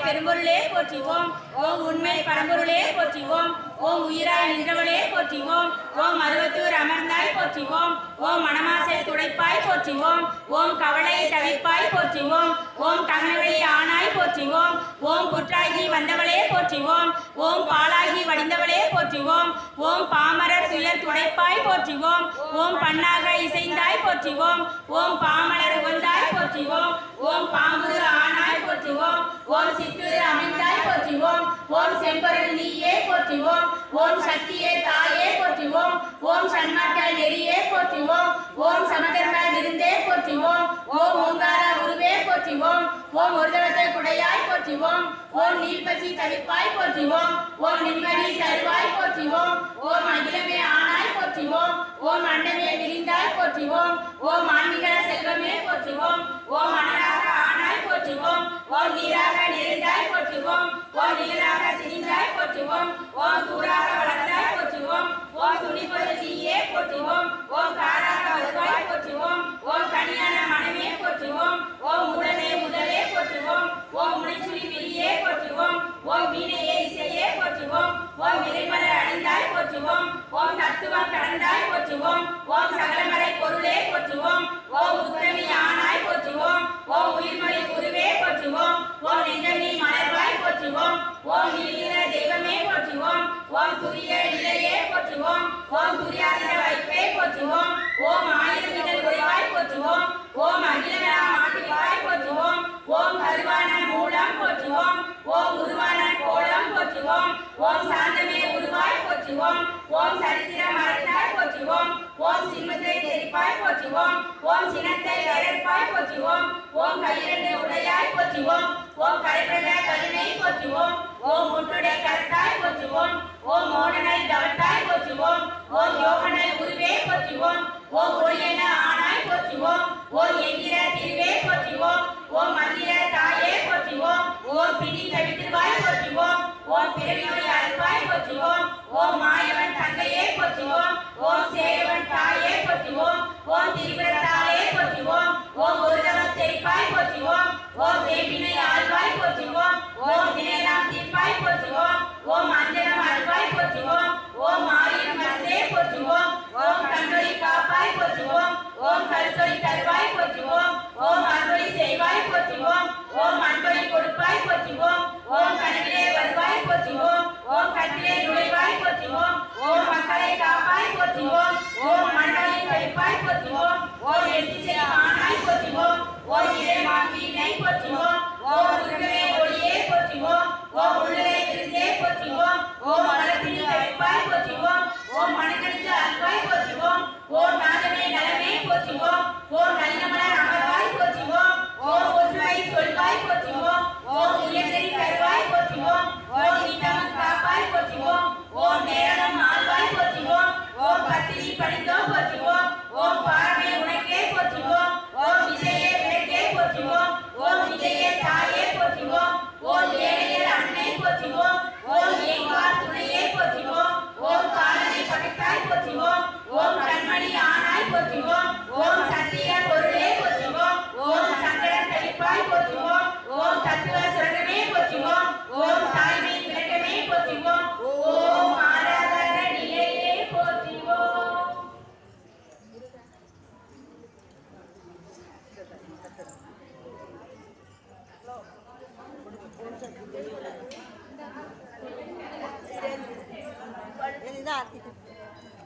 பெரும்பொருளே போற்றிவோம். ஓம் உண்மை பரம்பொருளே போற்றிவோம். ஓம் உயிராய் நின்றவளே போற்றிவோம். ஓம் அருவத்தூர் அமர்ந்தாய் போற்றிவோம். ஓம் மணமாசை துடைப்பாய் போற்றிவோம். ஓம் கவலை தவிப்பாய் போற்றிவோம். ஓம் ககனவழி ஆனாய் போற்றிவோம். ஓம் புற்றாகி வந்தவளே போற்றிவோம். ஓம் பாலாகி வடிந்தவளே போற்றிவோம். ஓம் பாமரர் துயர் துடைப்பாய் போற்றிவோம். ஓம் பண்ணாக இசைந்தாய் போற்றிவோம். ஓம் பாமலர் உகந்தாய் போற்றிவோம். ஓம் பாம்புரு ஆனாய் போற்றிவோம். ஓம் சித்துரு அமைந்தாய் போற்றிவோம். ஓம் செம்பொருள் நீயே போற்றிவோம். ஓம் சக்தியே தாயே போற்றிவோம். ஓம் சன்மார்க்க நெறியே போற்றிவோம். ஓம் சமதர்ம விருந்தே போற்றிவோம். ஓம் ஓங்கார உருவே போற்றிவோம். ஓம் ஒருதவத்தை குடையாய் போற்றிவோம். ஓம் நீல்பசி தவிப்பாய் போற்றிவோம். ஓம் நிம்மதி தருவாய் போற்றிவோம். ஓம் அகிலமே ஆனாய் போற்றிவோம். ஓம் அண்டமே விரிந்தாய் போற்றிவோம். ஓம் ஆன்மீக செல்வமே போற்றிவோம். ஓம் அனலாக ஆனாய் போற்றிவோம். ஓம் நீராக நிறைந்தாய் போற்றிவோம். ஓம் நீராக திரிந்தாய் போற்றிவோம். ஓம் தூராக வளர்ந்தாய் போற்றிவோம். ஓம் துணிப்பது நீயே போற்றிவோம். ஓம் காராக வருவாய் போற்றிவோம். ஓம் கனியான மனமே போற்றிவோம். ஓம் உடலே முதலே போற்றுவோம். ஓம் முனைச்சுழி விழியே போற்றுவோம். ஓம் வீணையே இசையே போற்றுவோம். ஓம் விரைமலர் அணிந்தாய் போற்றுவோம். ஓம் தத்துவம் கடந்தாய் போற்றுவோம். ஓம் சகலமறை பொருளே போற்றுவோம். ஓம் உத்தமி ஆனாய் போற்றுவோம். ஓம் உயிர்மொழி குருவே போற்றுவோம். ஓம் நெஞ்சமி மலர்வாய் போற்றுவோம். ஓம் நீல தெய்வமே போற்றுவோம். ஓம் துரிய நிலையே போற்றுவோம். ஓம் துரியாதிர வைப்பே போற்றுவோம். ஓம் ஆயிரம் இதழ் உரைவாய் போற்றுவோம். ஓம் அகிலமரா மாட்டிவாய் போற்றுவோம். ஓம் கருவான மூலம் போற்றுவோம். ஓம் உருவான கோலம் போற்றுவோம். ஓம் சாந்தமே உருவாய் போற்றுவோம். ஓம் சரித்திர மரத்தாய் போற்றுவோம். ஓம் சிம்மத்தை தெரிப்பாய் போற்றுவோம். ஓம் சினத்தை கரப்பாய் போற்றுவோம். ஓம் கையிரண்டு உடையாய் போற்றுவோம். ஓம் கரைப்பட கருணை போற்றுவோம். ஓம் முட்டுடை கரத்தாய் போற்றுவோம். ஓம் மோடனை தவத்தாய் போற்றுவோம். ஓம் யோகனை உருவே போற்றுவோம். ஓம் ஒளியன ஆனாய் போற்றுவோம். ஓம் எந்திர திருவே போற்றுவோம். ஓம் மந்திர தாயே போற்றுவோம். ஓம் பிடி தவித்திருவாய் போற்றுவோம். ஓம் பிறவியோய் அறுப்பாய் போற்றுவோம். ஓம் மாயவன் தந்தையே போற்றுவோம். ஓம் சேவன் தாயே போற்றுவோம். ஓம் திரிபுரத்தாயே போற்றுவோம். ஓம் ஒருதவம் தெரிப்பாய் போற்றுவோம். ஓம் வேம்பினை ஆழ்வாய் போற்றுவோம். ஓம் வினையெல்லாம் தீர்ப்பாய் போற்றுவோம். ஓம் அஞ்சனம் அருவாய் போற்றுவோம். ஓம் ஆயிரம் மருந்தே போற்றுவோம். ஓம் கண்தொழி காப்பாய் போற்றுவோம். ஓம் கருத்தொழி தருவாய் போற்றுவோம். ஓம் அன்பொழி செய்வாய் போற்றுவோம். ஓம் அன்பொழி கொடுப்பாய் போற்றுவோம். ஓம் கனவிலே வருவாய் போற்றுவோம். ஓம் கண்ணிலே நுழைவாய் போற்றுவோம். ஓம் மக்களை காப்பாய் போற்றுவோம். ஓம் மண்ணொழி கழிப்பாய் போற்றுவோம். ஓம் எதிர்த்து ஆனாய் போற்றுவோம். ஓம் இறைமாவினை போற்றுவோம். ஓம் உருகமே ஒளியே போற்றுவோம். ஓம் உள்ளே இருந்தே போற்றுவோம். ஓம் வளர்ப்பினி கழிப்பாய் போற்றுவோம். ஓம் மனக்கணித்து அன்பாய் போற்றுவோம். ஓம் நாதமே நலமே போற்றுவோம். ஓம் நல்லமலர் அமர்வாய் போற்றுவோம். ஓம் ஒன்றை சொல்வாய் போற்றுவோம். ஓம் உயர்ந்தறி கருவாய் போற்றுவோம். ஓம் நீட்டமன் காப்பாய் போற்றுவோம். ஓம் நேரம் ஆழ்வாய் போற்றுவோம். ஓம் பத்திரி படிந்தோ போற்றுவோம். ஓம் பாரமே உனக்கே போற்றுவோம். ஓம் விஜயே விளக்கே போற்றுவோம். ஓம் விஜயே தாயே போற்றுவோம். ஓம் ஏழையர் அன்னை போற்றுவோம். ஓம் ஏங்கார் துணையே போற்றுவோம். ஓம் காலனை படைத்தாய் போற்றுவோம். ஓம் கண்மணி ஆனாய் போற்றுவோம். ஓம் சத்திய பொருளே போற்றுவோம். ஓம் சங்கட கழிப்பாய் போற்றுவோம். ஓம் தத்துவ சுரகமே போற்றுவோம். ஓம் தாய்மை விளக்கமே போற்றுவோம். ஓம் ஆராதன நிலையே போற்றுவோம்.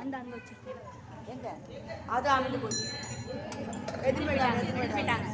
அந்த அங்க வச்சு எங்க அது அங்கிட்டு போச்சு எதிர் போயிட்டாங்க.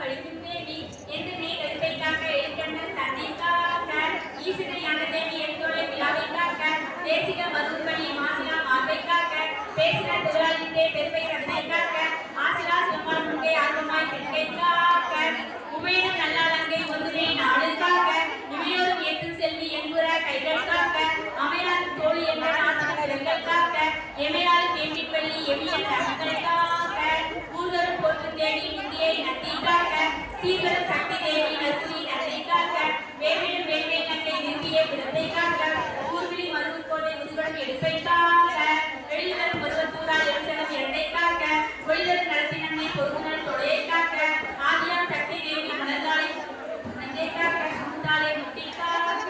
கழிக்கும் தேவி எந்தனை கருத்தை காக்க எழுக்கண்ணன் தன்னை காக்க ஈசனை ஆண்ட தேவி எந்தோலை விழாவை காக்க தேசிக மருதுபடி மாசிலா மார்பை காக்க பேசின தொழிலாளித்தே பெருமை தன்னை காக்க ஆசிலா சிலம்பாள் முன்கை ஆர்வமாய் பெண்கை காக்க உமையிடம் நல்லாளங்கை ஒன்றுமே நாடு காக்க இவையோரும் ஏற்றும் செல்வி என்புற கைகள் காக்க அமையால் தோழி என்ற நாட்டுகள் காக்க எமையால் தேம்பிப்பள்ளி எவிய தங்கள் காக்க ஊர்வரும் போற்று தேடி முந்தியை நட்டி காக்க சீர்வரும் சக்தி தேவி நசுரி நன்னை காக்க வேவிடும் வேள்வை நங்கை நிறுத்திய விடத்தை காக்க ஊர்விழி மருவு கோட்டை முதுகடம் எடுப்பை காக்க வெளிவரும் மருவத்தூரால் எழுச்சலம் இரண்டை காக்க ஒளிவரும் நடத்தி நன்மை பொருகுணல் தொடையை காக்க ஆதியாம் சக்தி தேவி மணந்தாளை நஞ்சை காக்க முந்தாளை முட்டி காக்க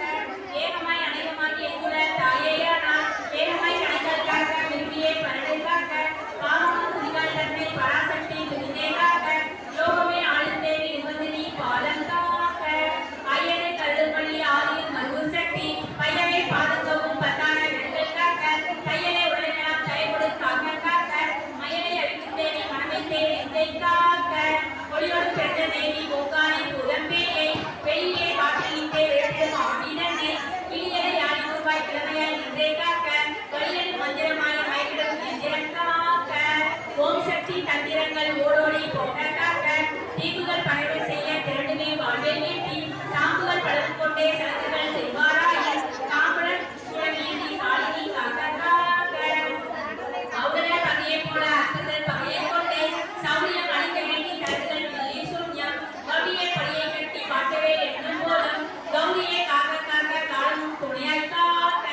ஏகமாய் அநேகமாகி எங்குல தாயேயானால் ஏகமாய் கணைகள் காக்க விரும்பியே பரடை காக்க காமமும் துதிகால் தன்னை பராசக்தி துதினை காக்க யோகமே ஆளுந்தேவி நிபந்தினி பாலம் காக்க ஐயனை கருதுபள்ளி ஆதியும் மருவும் சக்தி பையனை பாதுகவும் பத்தான விடங்கள் காக்க தையலை உடனெல்லாம் தயவுடு காக்க காக்க மயனை அழிக்கும் தேவி மனமை தேடி காக்க ஒளியோடு பிறந்த தேவி ஓங்காரி புலம்பேயை வெளியே காற்றில் நின்றே விழப்பிடும் ஆடினனை கிளியலை ஆடி ரூபாய் கிழமையாய் நின்றே காக்க வழியடி மந்திரமாய் மயக்கிடும் எந்திரம் காக்க ஓம் சக்தி தந்திரங்கள் ஓடோடி போட்ட காக்க தீபுகள் பணிவு செய்ய திரண்டுமே வாழ்வில் நீட்டி தாம்புகள் பலவு கொண்டே சரக்குகள் செய்வாராய் காம்புடன் சூழல் நீந்தி காலினி காக்க காக்க அவுடனே பகையை போல அற்புதல் பகையை கொண்டே சௌரியம் அளிக்க வேண்டி கருத்துகள் இல்லை சூன்யம் கௌரியை படையை கட்டி காட்டவே எண்ணம் போலும் கௌரியை காக்க காக்க காலமும் துணையாய் காக்க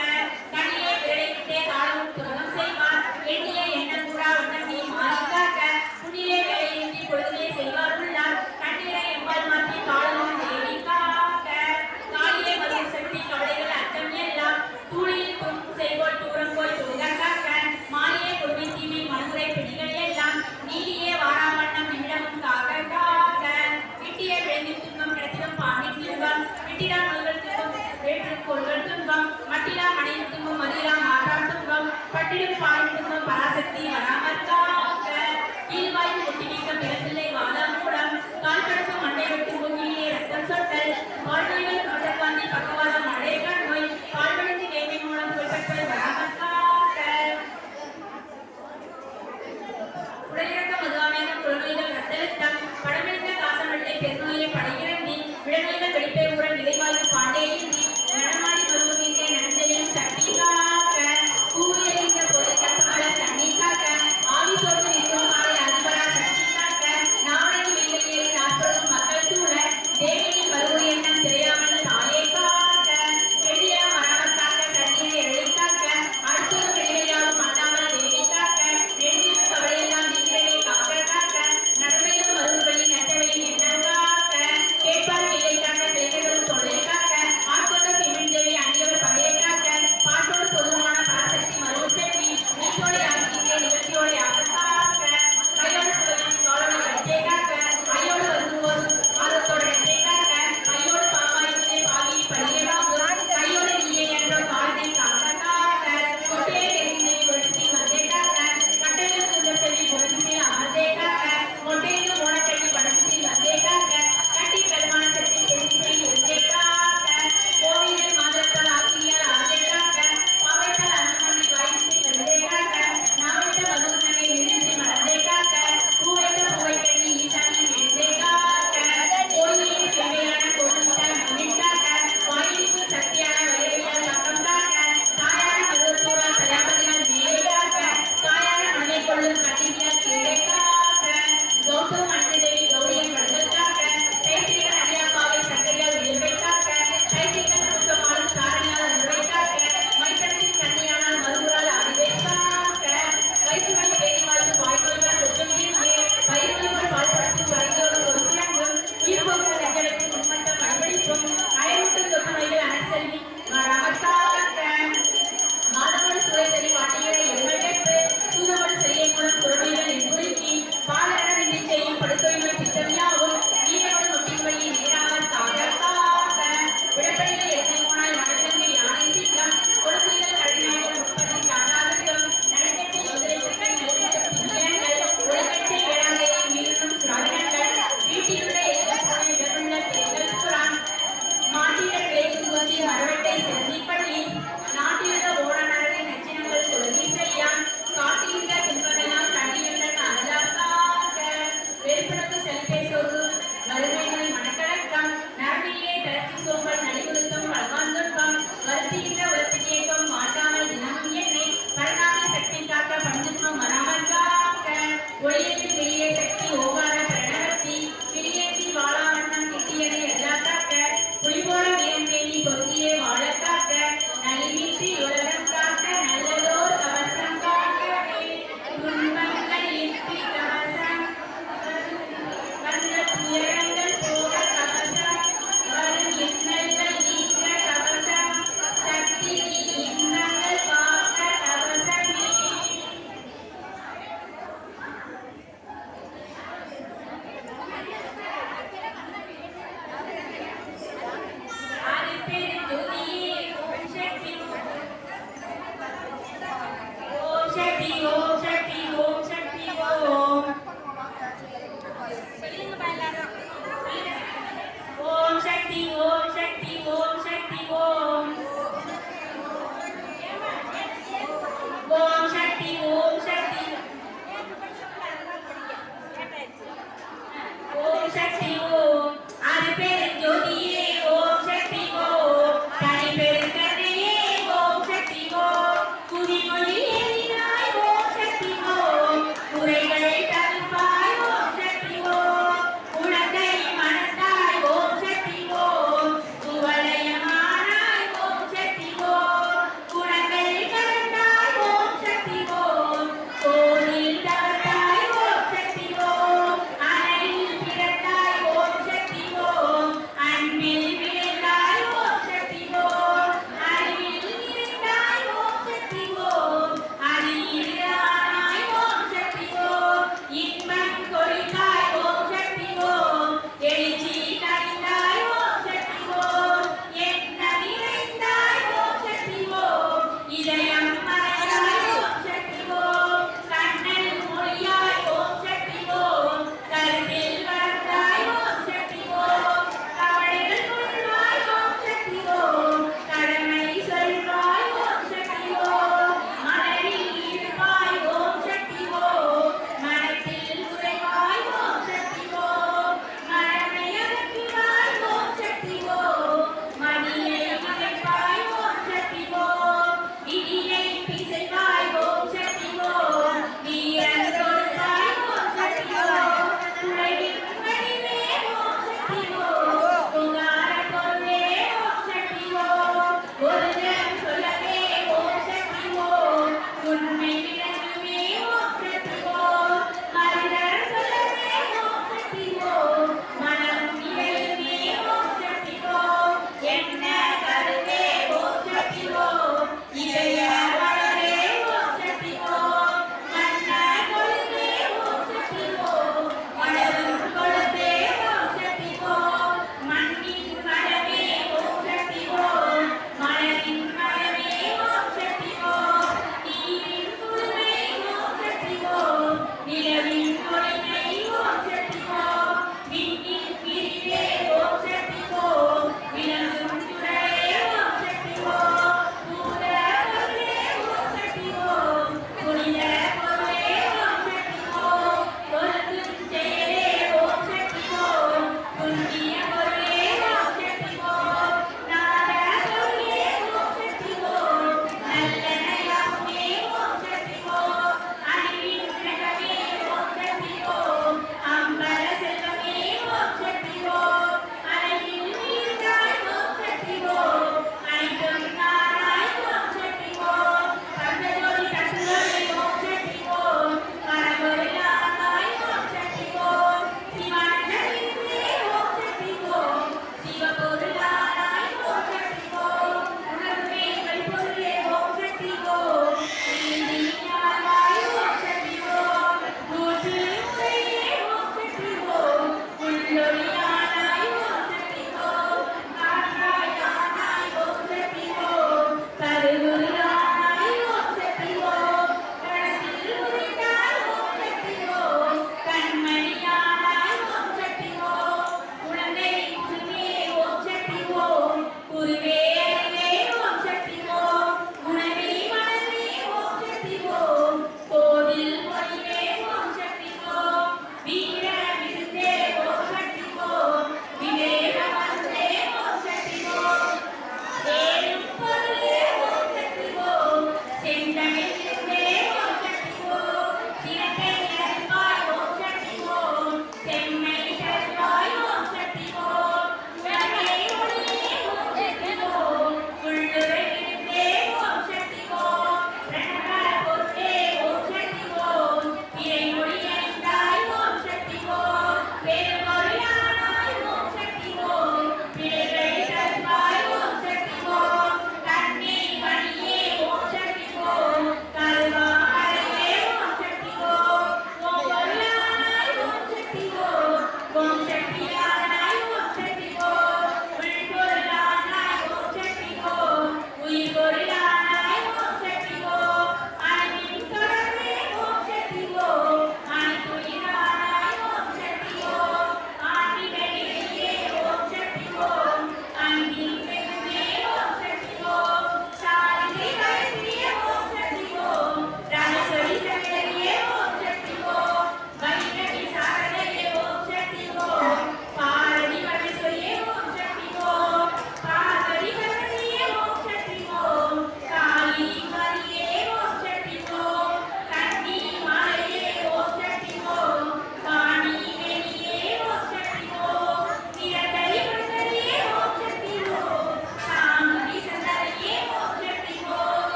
கண்ணியை விரைவிட்டே காலமும் துரோகம் செய்வார் எண்ணிய எண்ணம் கூடா வண்ணம் நீ மாறி காக்க புண்ணிலே வேலையின்றி பொழுதிலே செய்வார் உள்ளார் கண்ணீரை எம்பால் மாற்றி காலமும் தேடி காக்க காலியை மறும் சக்தி கவலைகள் அச்சம் எல்லாம் தூளில் துன்பு செய்வோல் தூரம் போய் தூங்க காக்க மாலையே கொடுமை தீமை மனமுறை பிடிகள் எல்லாம் நீலியே வாராமண்ணம் நிமிடமும் காக்க காக்க விட்டிய விளைந்தின் துன்பம் கிடத்திலும் பாண்டின் துன்பம் விட்டிடா நோய்கள் துன்பம் வேற்று கொள்கள் துன்பம் மட்டிலா மனையின் துன்பம் மதிலா மாற்றான் துன்பம் பட்டிடும் பாடின் துன்பம் பராசக்தி வராமல் காக்க கீழ்வாய்வு ஒட்டி நீக்கம் பிறப்பில்லை வாதம் மூலம் கால்கடுப்பு மண்டை வெட்டு பூமியிலே ரத்தம் சொட்டல் வாழ்நோய்கள் நோட்டக்காந்தி பக்கவாதம் மழை கண் நோய் பால்வழிந்து வேண்மை மூலம் குறிப்பிட்டு வராமல் காக்க உடலிறக்க மதுவாமேகம் குழந்தைகள் ரத்தழுத்தம் படமெடுத்த காசமட்டை பெருநோயை படையிறங்கி விடநோய்கள் வெடிப்பை ஊரல் நிலைவாழ்வு பாண்டேயின்றி நடமாடி வருவதே நஞ்சையும் சக்தி காக்க பூவியலிந்த பொருள் கட்டுமல தண்ணி காக்க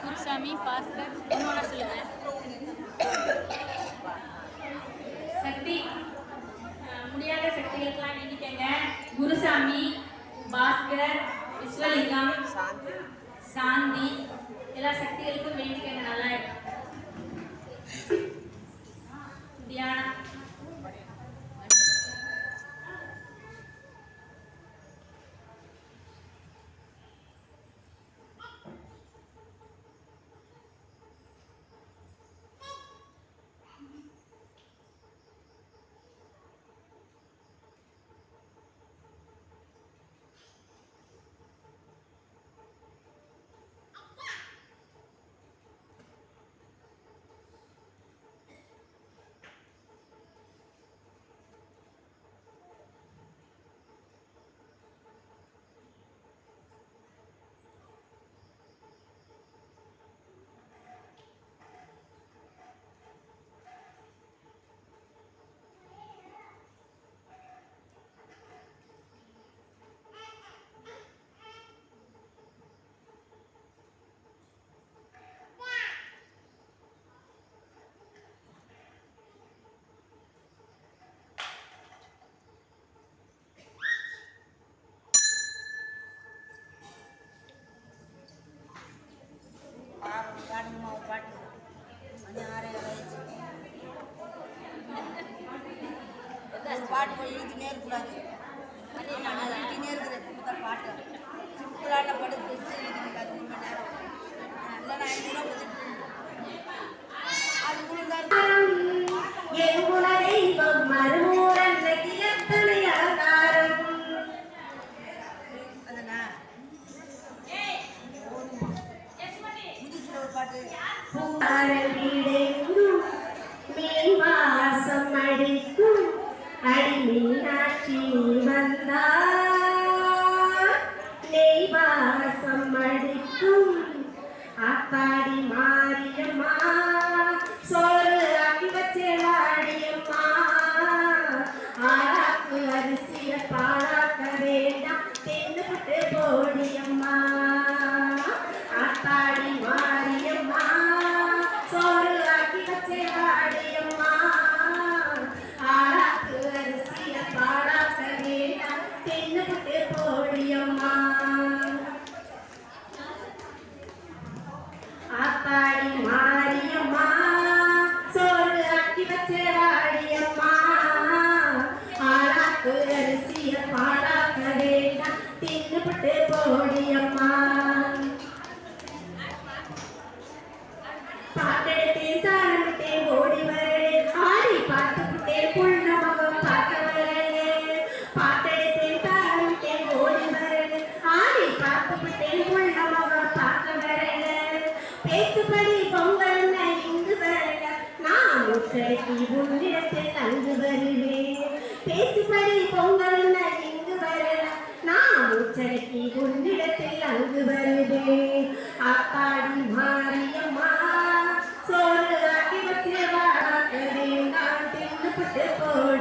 குருசாமி பாஸ்கர் இன்னொன்று சொல்லுங்க. சக்தி முடியாத சக்திகளுக்கெல்லாம் வேண்டிக்கங்க. குருசாமி, பாஸ்கர், விஸ்வலிங்கம், சாந்தி எல்லா சக்திகளுக்கும் வேண்டிக்கங்க. நல்லா தியானம். பாட்டு போய் எழுதினே இருக்கக்கூடாது. நான் எழுதினே இருக்கிற பாட்டு சிம்பிளான படுத்து எழுதினது 3 மணி நேரம் நல்லா நான் எழுதினா அது முழுதான் அடிமீனாட்சி வந்தார் நெய் வாசம் மூச்சடக்கி உன்னிடத்தில் அங்கு வருவேன். பேச்சுப்படி பொங்கல் இங்கு வரலாம், நான் மூச்சடக்கி உன்னிடத்தில் அங்கு வருவேன். ஆத்தாடி மாரியம்மா சோறு ஆக்கி வச்சு வாக்குறேன், நான் தின்னுபட்டு போடுவேன்.